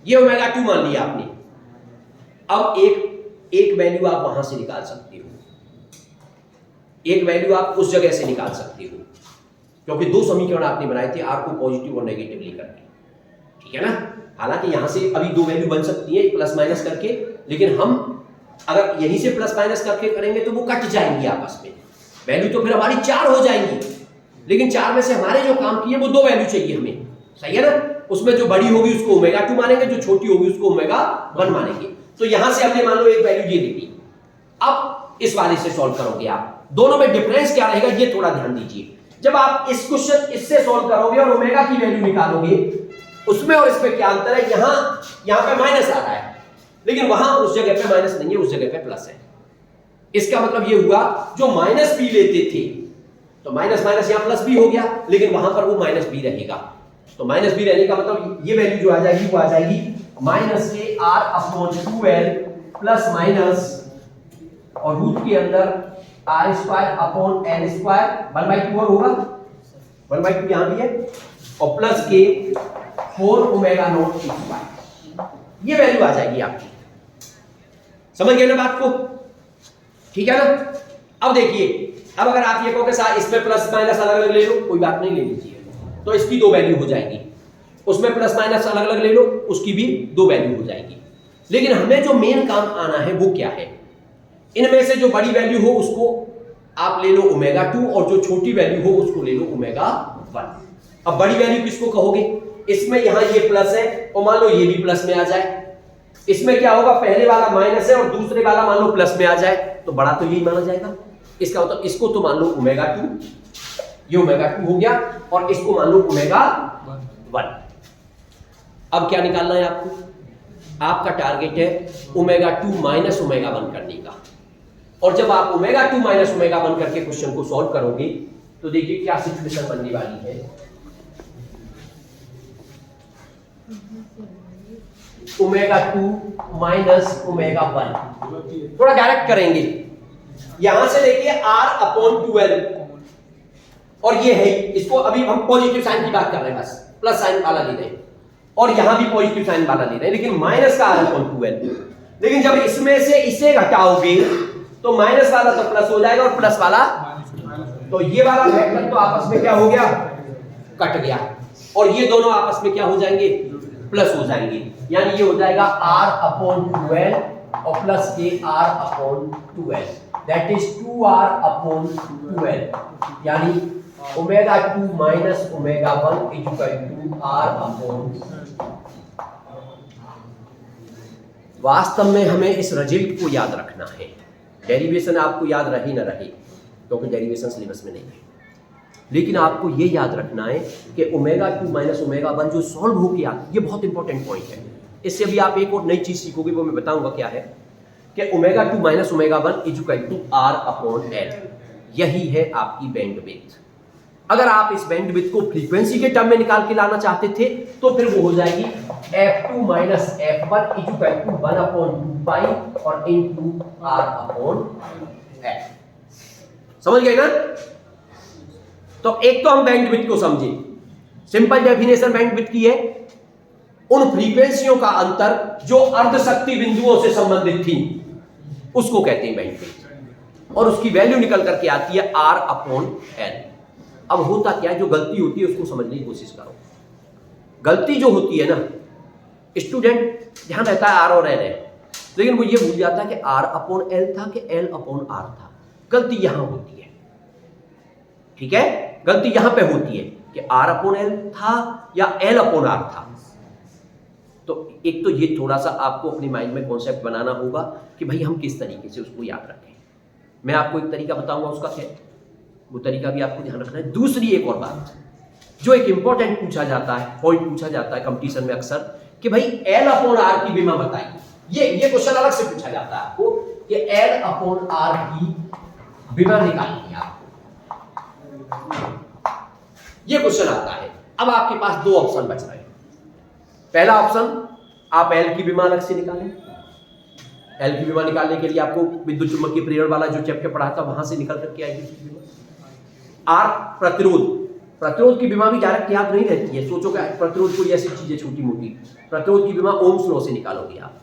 ये ओमेगा 2 मान लिया आपने। अब एक वैल्यू आप वहां से निकाल सकते हो, एक वैल्यू आप उस जगह से निकाल सकते हो, क्योंकि दो समीकरण आपने बनाए थे r को पॉजिटिव और नेगेटिवली करके, ठीक है ना? हालांकि यहां से अभी दो वैल्यू बन सकती है प्लस माइनस करके, लेकिन हम अगर यहीं से प्लस माइनस करके करेंगे तो वो कट जाएंगी आपस में, वैल्यू तो फिर हमारी 4 हो जाएंगी, लेकिन 4 में से हमारे जो काम किए वो 2 वैल्यू चाहिए हमें, सही है ना? उसमें जो बड़ी होगी उसको ओमेगा 2 मानेंगे, जो छोटी होगी उसको ओमेगा 1 मानेंगे। तो यहां से हमने मान लो एक वैल्यू ये ले ली। अब इस वाले से सॉल्व करोगे आप, दोनों में डिफरेंस क्या रहेगा ये थोड़ा ध्यान दीजिए। जब आप इस क्वेश्चन इससे सॉल्व करोगे और ओमेगा की वैल्यू निकालोगे, उसमें और इसमें क्या अंतर है? यहां पे माइनस आ रहा है, लेकिन वहां उस जगह पे माइनस नहीं है, उस जगह पे प्लस है। इसका मतलब ये हुआ जो माइनस बी लेते थे तो माइनस माइनस यहां प्लस बी हो गया, लेकिन वहां पर वो माइनस बी रहेगा। तो माइनस बी रहने का मतलब ये वैल्यू जो आ जाएगी वो आ जाएगी माइनस के r/2l प्लस माइनस और रूट के अंदर r² अपॉन l² 1/2 और होगा, 1/2 यहां भी है, और प्लस के 4 ओमेगा नॉट स्क्वायर। ये वैल्यू आ जाएगी आपकी, समझ गए ना बात को? ठीक है ना? अब देखिए, अब अगर आप ये कहो कि सर इसमें प्लस माइनस अलग अलग ले लो, कोई बात नहीं, ले लीजिए, तो इसकी 2 वैल्यू हो जाएगी। उसमें प्लस माइनस अलग अलग ले लो, उसकी भी 2 वैल्यू हो जाएगी। लेकिन हमें जो मेन काम आना है वो क्या है? इनमें से जो बड़ी वैल्यू हो उसको आप ले लो ओमेगा 2 और जो छोटी वैल्यू हो उसको ले लो ओमेगा 1। अब बड़ी वैल्यू किसको कहोगे? इसमें यहां ये प्लस है और मान लो ये भी प्लस में आ जाए, इसमें क्या होगा? पहले वाला माइनस है और दूसरे वाला मान लो प्लस में आ जाए, तो बड़ा तो यही माना जाएगा। इसका मतलब इसको तो मान लो ओमेगा 2, ये ओमेगा 2 हो गया, और इसको मान लो ओमेगा 1। अब क्या निकालना है आपको? आपका टारगेट है ओमेगा 2 माइनस ओमेगा 1 करने का। और जब आप ओमेगा 2 माइनस ओमेगा 1 करके क्वेश्चन को सॉल्व करोगे तो देखिए क्या सिचुएशन बनने वाली है। ओमेगा 2 माइनस ओमेगा 1, थोड़ा डायरेक्ट करेंगे, यहां से लेके r/2l और ये है, इसको अभी हम पॉजिटिव साइन की बात कर रहे हैं, बस प्लस साइन वाला ले रहे हैं, और यहां भी पॉजिटिव साइन वाला ले रहे हैं, लेकिन माइनस का r/2l। लेकिन जब इसमें से इसे घटाओगे तो माइनस वाला तो प्लस हो जाएगा और प्लस वाला, तो ये वाला वेक्टर तो आपस में क्या हो गया, कट गया, और ये दोनों आपस में क्या हो जाएंगे, प्लस हो जाएंगे, यानी ये हो जाएगा r/2l और प्लस के r/2l, दैट इज 2r/2l, यानी ω2 माइनस ω1 इक्वल टू r/। वास्तव में हमें इस रिजल्ट को याद रखना है, डेरिवेशन आपको याद रहे न रहे, क्योंकि डेरिवेशन सिलेबस में नहीं है, लेकिन आपको ये याद रखना है कि ω2 माइनस ω1 जो सॉल्व होके आता है, ये बहुत इंपॉर्टेंट पॉइंट है। इससे अभी आप एक और नई चीज सीखोगे, वो मैं बताऊंगा क्या है, कि ω2 माइनस ω1 इक्वल टू r/l, यही है आपकी बैंडविड्थ। अगर आप इस बैंडविड्थ को फ्रीक्वेंसी के टर्म में निकाल के लाना चाहते थे तो फिर वो हो जाएगी f2 minus f1 equal to 1/2 और इनटू r/l। समझ गए ना? तो एक तो हम बैंडविड्थ को समझे, सिंपल डेफिनेशन बैंडविड्थ की है, उन फ्रीक्वेंसियों का अंतर जो अर्धशक्ति बिंदुओं से संबंधित थी उसको कहते हैं बैंडविड्थ, और उसकी वैल्यू निकल करके आती है r/l। अब होता क्या है, जो गलती होती है उसको समझने की कोशिश करो। गलती जो होती है ना, स्टूडेंट ध्यान रहता है r और l है, लेकिन वो ये भूल जाता है कि r/l था कि l/r था। गलती यहां होती है, ठीक है, गलती यहां पे होती है कि r/l था या l/r था। तो एक तो ये थोड़ा सा आपको अपने माइंड में कॉन्सेप्ट बनाना होगा कि भाई हम किस तरीके से उसको याद रखें। मैं आपको एक तरीका बताऊंगा, उसका क्या, वो तरीका भी आपको ध्यान रखना है। दूसरी एक और बात जो एक इंपॉर्टेंट पूछा जाता है, पॉइंट पूछा जाता है कंपटीशन में अक्सर, कि भाई l/r की विमा बताइए। ये क्वेश्चन अलग से पूछा जाता है आपको कि l/r की विमा निकालिए आपको, ये क्वेश्चन आता है। अब आपके पास दो ऑप्शन बच रहे हैं। पहला ऑप्शन, आप l की विमा अलग से निकालें। l की विमा निकालने के लिए आपको विद्युत चुम्बकीय प्रेरण वाला जो चैप्टर पढ़ा था वहां से निकल करके आएगी। R प्रतिरोध की विमा भी डायरेक्ट याद नहीं रहती है, सोचो कि प्रतिरोध कोई ऐसी चीज है छोटी मोटी, प्रतिरोध की विमा ओम्स लॉ से निकालोगे आप,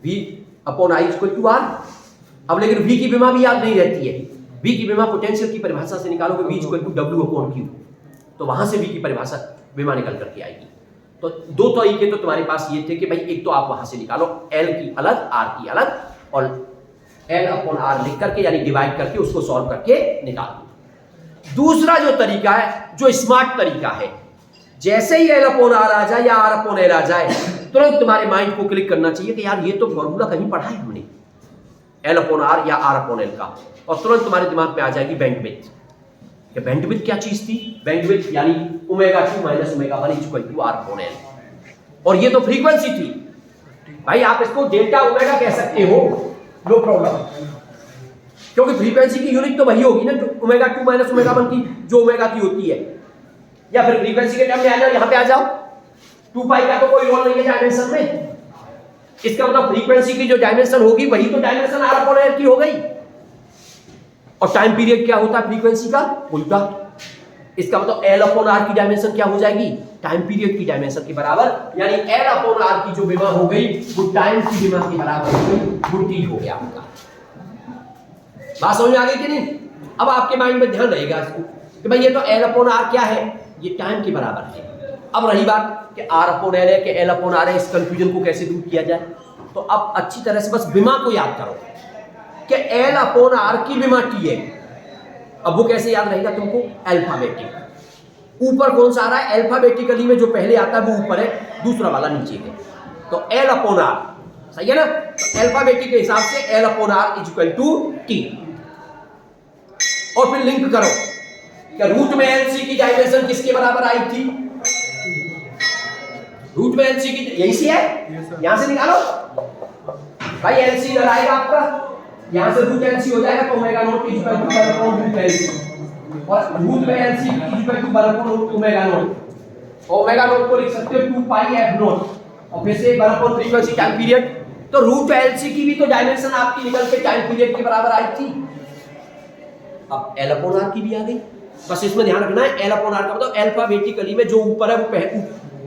V/I/R। अब लेकिन V की विमा भी याद नहीं रहती है, V की विमा पोटेंशियल की परिभाषा से निकालोगे, V=W/Q, तो वहां से V की परिभाषा विमा निकल करके आएगी। तो दो तरीके तो तुम्हारे पास ये थे कि भाई एक तो आप वहां से निकालो L की अलग, R की अलग, और L/R लिख करके यानी डिवाइड करके उसको सॉल्व करके निकालो। दूसरा जो तरीका है, जो स्मार्ट तरीका है, जैसे ही L/R आ जाए या R/L आ जाए, तुरंत तुम्हारे माइंड को क्लिक करना चाहिए कि यार ये तो फॉर्मूला कहीं पढ़ा है हमने L/R या R/L का, और तुरंत तुम्हारे दिमाग में आ जाएगी बैंडविड्थ। कि बैंडविड्थ क्या चीज थी? बैंडविड्थ यानी ω2 माइनस ω1 इक्वल टू r/l, और ये तो फ्रीक्वेंसी थी भाई, आप इसको डेल्टा ओमेगा कह सकते हो, नो प्रॉब्लम, क्योंकि फ्रीक्वेंसी की यूनिट तो वही होगी ना, ω2 माइनस ω1 की जो ओमेगा की होती है। या फिर फ्रीक्वेंसी के टर्म में आ जाओ, यहां पे आ जाओ, 2π का तो कोई रोल नहीं है डायमेंशन में, इसका मतलब फ्रीक्वेंसी की जो डायमेंशन होगी वही तो डायमेंशन r/l की हो गई। और टाइम पीरियड क्या होता है फ्रीक्वेंसी का? उल्टा। इसका मतलब L/R की डायमेंशन क्या हो जाएगी? टाइम पीरियड की डायमेंशन के बराबर, यानी L/R की जो विमा हो गई वो टाइम की विमा के बराबर हो गई, वो T हो गया आपका। बात समझ में आ गई कि नहीं? अब आपके माइंड में ध्यान रहेगा इसको कि भाई ये तो L/R क्या है, ये टाइम के बराबर है। अब रही बात कि R/L है कि L/R है, इस कंफ्यूजन को कैसे दूर किया जाए, तो अब अच्छी तरह से बस विमा को याद करो कि L/R की विमा T है। अब वो कैसे याद रहेगा तुमको? अल्फाबेटिक। ऊपर कौन सा आ रहा है? अल्फाबेटिकली में जो पहले आता है वो ऊपर है, दूसरा वाला नीचे है, तो L/R सही है ना? तो अल्फाबेटिक के हिसाब से L/R इक्वल टू T, और फिर लिंक करो कि रूट में LC की डायमेंशन किसके बराबर आई थी? रूट में LC की यही से है, यहां से निकालो भाई, LC इधर आएगा आपका, यहां से रूट LC हो जाएगा, तो ω0 इक्वल टू रूट LC, और रूट में LC इक्वल टू ω0, और ω0 को लिख सकते हो 2πf0, और फिर से बराबर फ्रीक्वेंसी टाइम पीरियड, तो रूट LC की भी तो डायमेंशन आपकी निकल के टाइम पीरियड के बराबर आई थी। अब L/R की भी आ गई, बस इसमें ध्यान रखना है एल अपॉन आर का मतलब अल्फाबेटिकली में जो ऊपर है वो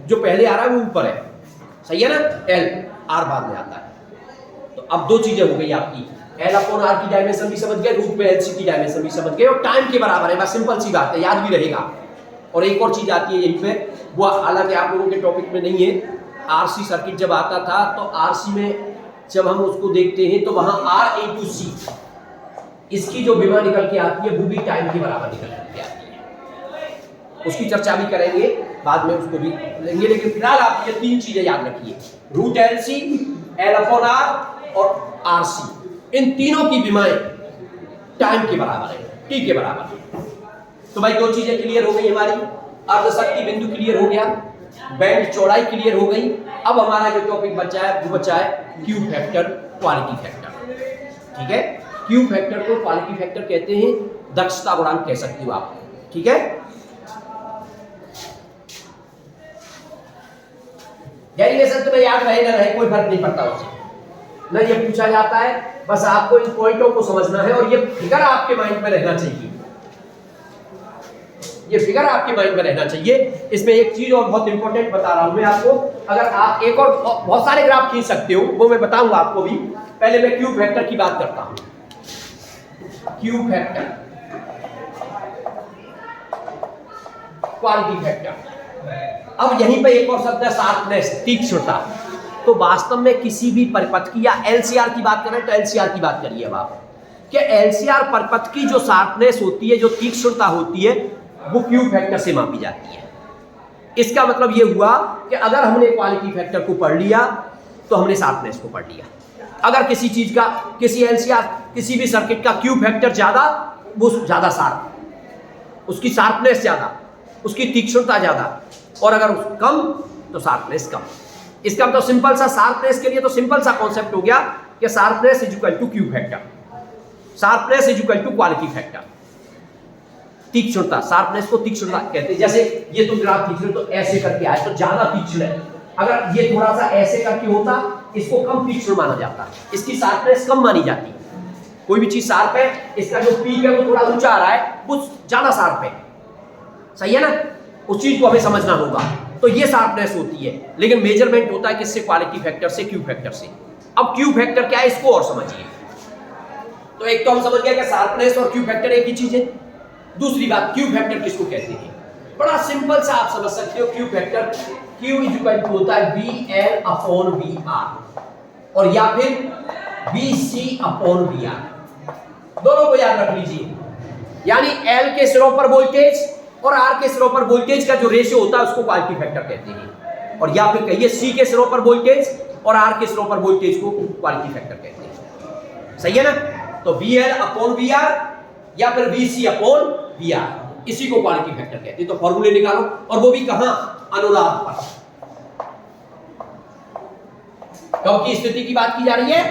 जो पहले आ रहा है वो ऊपर है, सही है ना, एल, आर बाद में आता है। तो अब दो चीजें हो गई आपकी, एल अपॉन आर की डायमेंशन भी समझ गए, रूट में एलसी की डायमेंशन भी समझ गए, और टाइम के बराबर है, बस सिंपल सी बात है, याद भी रहेगा। और एक और चीज आती है यहीं पे, वो हालांकि आप लोगों के टॉपिक में नहीं है, आरसी सर्किट जब आता था तो आरसी में जब हम उसको देखते हैं तो वहां आर इंटू सी, इसकी जो विमा निकल के आती है वो भी टाइम के बराबर निकल के आती है, उसकी चर्चा भी करेंगे बाद में, उसको भी लेंगे। लेकिन फिलहाल आप ये तीन चीजें याद रखिए, root L C, L upon R और आर सी, इन तीनों की विमाएं टाइम के बराबर है, टी के बराबर है। तो भाई दो चीजें क्लियर हो गई हमारी, अर्धशक्ति बिंदु क्लियर हो गया, बैंड चौड़ाई क्लियर हो गई। अब हमारा जो टॉपिक बचा है वो बचा है क्यू फैक्टर, क्वालिटी फैक्टर, ठीक है। क्यू फैक्टर को क्वालिटी फैक्टर कहते हैं, दक्षता गुणांक कह सकते हो आप, ठीक है। डेरिवेशन तुम्हें याद रहे ना रहे कोई फर्क नहीं पड़ता उससे, ना ये पूछा जाता है, बस आपको इन पॉइंटों को समझना है और ये फिगर आपके माइंड में रहना चाहिए, ये फिगर आपके माइंड में रहना चाहिए। इसमें एक चीज और बहुत इंपॉर्टेंट बता रहा हूं मैं आपको, अगर आप एक और बहुत सारे ग्राफ खींच सकते हो, वो मैं बताऊंगा आपको भी, पहले मैं क्यू फैक्टर की बात करता हूं। Q factor, quality factor. अब यहीं पे एक और शब्द है शार्पनेस, तीक्ष्णता। तो वास्तव में किसी भी परिपथ की, या एलसीआर की बात करें तो एलसीआर की बात करिए अब आप, कि एलसीआर परिपथ की जो शार्पनेस होती है, जो तीक्ष्णता होती है, वो क्यू फैक्टर से मापी जाती है। इसका मतलब ये हुआ कि अगर हमने क्वालिटी फैक्टर को पढ़ लिया तो हमने शार्पनेस को पढ़ लिया। अगर किसी चीज का, किसी एलसीआर, किसी भी सर्किट का क्यू फैक्टर ज्यादा, वो ज्यादा शार्प, उसकी शार्पनेस ज्यादा, उसकी तीक्ष्णता ज्यादा, और अगर कम तो शार्पनेस कम। इसका मतलब सिंपल सा, शार्पनेस के लिए तो सिंपल सा कॉन्सेप्ट हो गया कि sharpness is equal to Q factor, sharpness is equal to quality factor. तीक्ष्णता, शार्पनेस को तीक्ष्णता कहते हैं। जैसे ये तुम ग्राफ खींच रहे हो तो ऐसे करके आए तो ज्यादा तीक्ष्ण है, अगर ये थोड़ा सा ऐसे करके होता इसको कम तीक्ष्ण माना जाता, इसकी शार्पनेस कम मानी जाती। कोई भी चीज शार्प है, इसका जो पीक है वो थोड़ा ऊंचा आ रहा है, वो ज्यादा शार्प है, सही है ना, उस चीज को हमें समझना होगा। तो ये शार्पनेस होती है, लेकिन मेजरमेंट होता है किससे, क्वालिटी फैक्टर से, क्यू फैक्टर से। अब क्यू फैक्टर क्या है इसको और समझिए। तो एक तो हम समझ गए कि शार्पनेस और क्यू फैक्टर एक ही चीज है। दूसरी बात, क्यू फैक्टर किसको कहते हैं, बड़ा सिंपल सा आप समझ सकते हो। Q factor, Q is equal to होता है V L upon V R, और या फिर V C upon V R, दोनों को याद रख लीजिए। यानी एल के सिरों पर वोल्टेज और आर के सिरों पर वोल्टेज का जो रेशियो होता है उसको क्वालिटी फैक्टर कहते हैं, और या फिर कहिए सी के सिरों पर वोल्टेज और आर के सिरों पर वोल्टेज को क्वालिटी फैक्टर कहते हैं, सही है ना। तो V L upon V R या फिर V C upon V R, इसी को क्वालिटी फैक्टर कहते हैं। तो फॉर्मूले निकालो, और वो भी कहां, अनुनाद पर। कब की स्थिति की बात की जा रही है,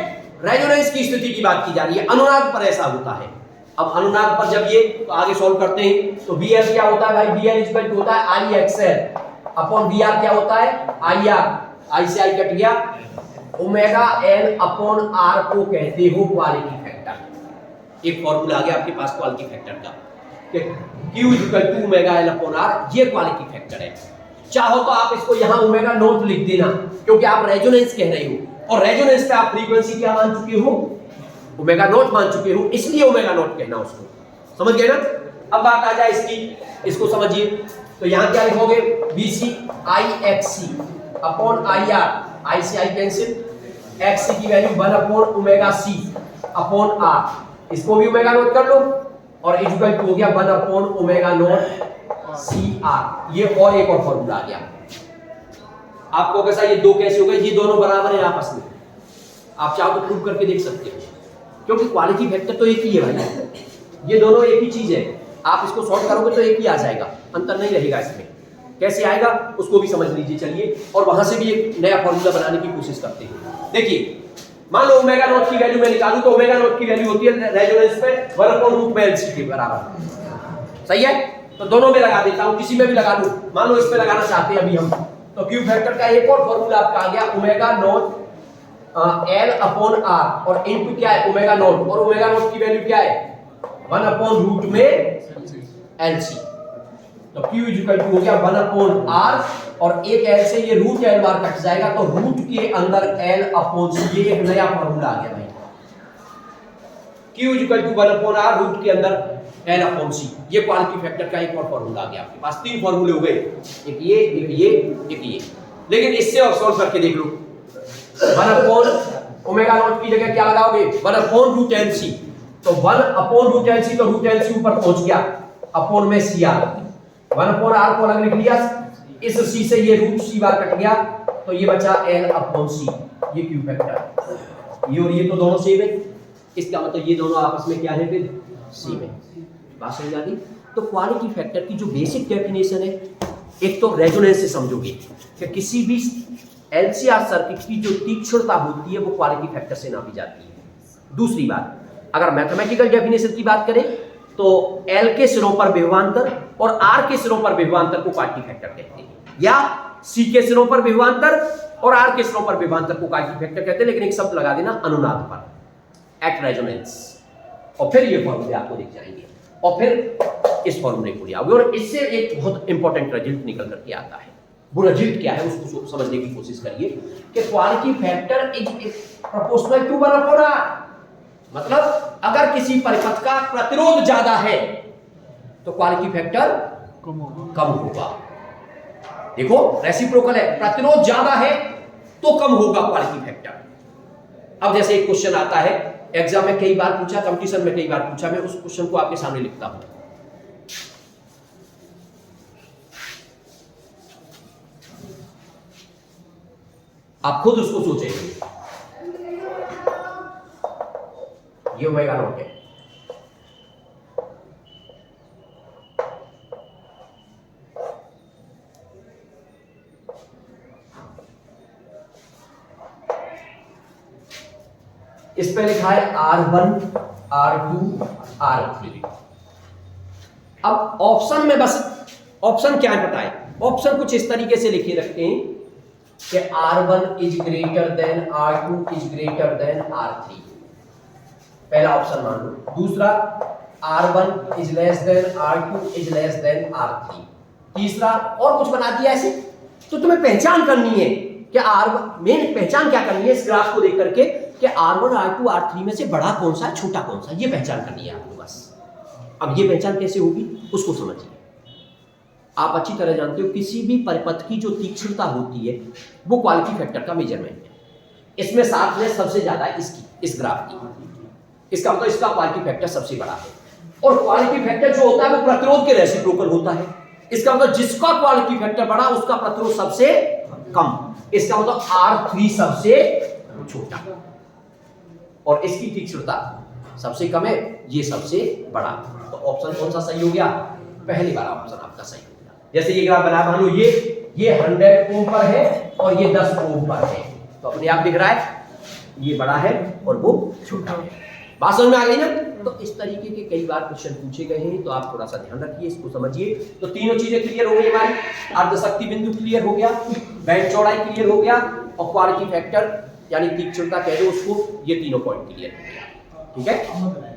रेजोनेंस की स्थिति की बात की जा रही है, अनुनाद पर ऐसा होता है। अब अनुनाद पर जब ये, तो आगे सॉल्व करते हैं, तो वी एल क्या होता है भाई, वी एल इक्वल टू होता है I XL upon V R क्या होता है, आई आर, आई से आई कट गया, ओमेगा एन अपॉन आर को कहते हो क्वालिटी फैक्टर। एक फॉर्मूला आ गया आपके पास क्वालिटी फैक्टर का, Q equal to omega L upon R, ये क्वालिटी फैक्टर है। चाहो तो आप इसको यहां ओमेगा नॉट लिख देना, क्योंकि आप रेजोनेंस कह रहे हो, और रेजोनेंस पे आप फ्रीक्वेंसी क्या मान चुके हो, ओमेगा नॉट मान चुके हो, इसलिए ओमेगा नॉट कहना उसको, समझ गए ना। अब बात आ जाए इसकी, इसको समझिए। तो यहां क्या लिखोगे, B C I X C upon I R, I से आई कैंसिल, एक्स सी की value 1 upon omega C upon R, इसको भी ओमेगा नॉट कर लो, और इक्वल टू हो गया 1 upon omega naught C R. ये और एक और फॉर्मूला आ गया आपको, कैसा, ये दो कैसे हो गए, ये दोनों बराबर है आपस में, आप चाहो तो प्रूव करके देख सकते हो, क्योंकि क्वालिटी फैक्टर तो एक ही है भाई, ये दोनों एक ही चीज है। आप इसको सॉल्व करोगे तो एक ही आ जाएगा, अंतर नहीं रहेगा इसमें। कैसे आएगा उसको भी समझ लीजिए, चलिए, और वहां से भी एक नया फॉर्मूला बनाने की कोशिश करते हैं। देखिए, मान लो ओमेगा नॉट की वैल्यू मैं निकालूं, तो ओमेगा नॉट की वैल्यू होती है रेजोनेंस पे 1 अपॉन रूट में एलसी के बराबर, सही है। तो दोनों में लगा देता हूं, किसी में भी लगा लूं, मान लो इस पे लगाना चाहते हैं अभी हम, तो क्यू फैक्टर का एक और फॉर्मूला आपका आ गया, omega naught L upon R, और इनटू क्या है, ओमेगा नॉट, और ओमेगा नॉट की वैल्यू क्या है, 1 अपॉन रूट में LC। तो Q इक्वल टू हो गया 1/r और एक L से ये रूट L बार कट जाएगा तो रूट के अंदर L/C, ये एक नया फॉर्मूला आ गया भाई। Q equal to 1/r root के अंदर L/C, ये क्वालिटी फैक्टर का एक और फॉर्मूला आ गया। आपके पास तीन फॉर्मूले हो गए, एक ये एक ये एक ये। लेकिन इससे और सॉल्व करके देख लो, 1/ओमेगा नॉट की जगह क्या लगाओगे 1/√LC। तो 1/√LC तो √LC ऊपर पहुंच गया, अपॉन में CR, 1/r को अलग लिख लिया, इस C से ये √C बार कट गया तो ये बचा L/C, ये Q फैक्टर। ये और ये तो दोनों सेम है, इसका मतलब ये दोनों आपस में क्या है फिर सेम है। बात समझ आ गई? तो क्वालिटी फैक्टर की जो बेसिक डेफिनेशन है, एक तो रेजोनेंस से समझोगे कि किसी भी LCR सर्किट की जो तीक्ष्णता होती है वो क्वालिटी फैक्टर से नापी जाती है। दूसरी बात, अगर मैथमेटिकल डेफिनेशन की बात करें तो L के सिरों पर विभवांतर और R के सिरों पर विभवांतर को क्वालिटी फैक्टर कहते हैं, या C के सिरों पर विभवांतर और R के सिरों पर विभवांतर को क्वालिटी फैक्टर कहते हैं। लेकिन एक शब्द लगा देना अनुनाद पर, एट रेजोनेंस, और फिर ये फॉर्मूले आपको दिख जाएंगे और फिर इस फॉर्मूले को ले आओगे और इससे एक बहुत इंपॉर्टेंट रिजल्ट निकल करके आता है। वो रिजल्ट क्या है उसको समझने की कोशिश करिए कि quality factor is proportional to 1/r। मतलब अगर किसी परिपथ का प्रतिरोध ज्यादा है तो क्वालिटी फैक्टर कम होगा। देखो रेसिप्रोकल है, प्रतिरोध ज्यादा है तो कम होगा क्वालिटी फैक्टर। अब जैसे एक क्वेश्चन आता है एग्जाम में कई बार पूछा, कंपटीशन में कई बार पूछा, मैं उस क्वेश्चन को आपके सामने लिखता हूं। आप खुद उसको सोचेंगे। ये ओमेगा नॉट है, इस पे लिखा है R1 R2 R3। अब ऑप्शन में बस ऑप्शन क्या है बताएं, ऑप्शन कुछ इस तरीके से लिखे रखते हैं कि R1 is greater than R2 is greater than R3, पहला ऑप्शन मान लो। दूसरा R1 is less than R2 is less than R3। तीसरा और कुछ बना दिया ऐसे। तो तुम्हें पहचान करनी है कि R1, मेन पहचान क्या करनी है इस ग्राफ को देख करके कि R1 R2 R3 में से बड़ा कौन सा है छोटा कौन सा, ये पहचान करनी है आपको बस। अब ये पहचान कैसे होगी उसको समझिए। आप अच्छी तरह जानते हो किसी भी परिपथ की जो तीक्ष्णता होती है वो क्वालिटी फैक्टर का मेजरमेंट है। इसमें साथ में सबसे ज्यादा इसकी, इस ग्राफ की, इसका मतलब इसका क्वालिटी फैक्टर सबसे बड़ा है। और क्वालिटी फैक्टर जो होता है वो प्रतिरोध के रेसिप्रोकल होता है। इसका मतलब जिसका क्वालिटी फैक्टर बड़ा उसका प्रतिरोध सबसे कम, इसका मतलब R3 सबसे छोटा और इसकी तीक्ष्णता सबसे कम है, ये सबसे बड़ा। तो ऑप्शन कौन सा सही हो गया, पहली बार ऑप्शन आपका सही हो गया। जैसे ये ग्राफ बना, मान लो ये 100 ओम पर है और ये 10 ओम पर है, तो अपने आप दिख रहा है ये बड़ा है और वो छोटा है। बात समझ में आ गई ना? तो इस तरीके के कई बार क्वेश्चन पूछे गए हैं, तो आप थोड़ा सा ध्यान रखिए, इसको समझिए। तो तीनों चीजें क्लियर हो गई हमारी, अर्धशक्ति बिंदु क्लियर हो गया, बैंड चौड़ाई क्लियर हो गया और क्वालिटी फैक्टर यानी तीक्ष्णता कह दो उसको, ये तीनों पॉइंट क्लियर हो गया। ठीक है।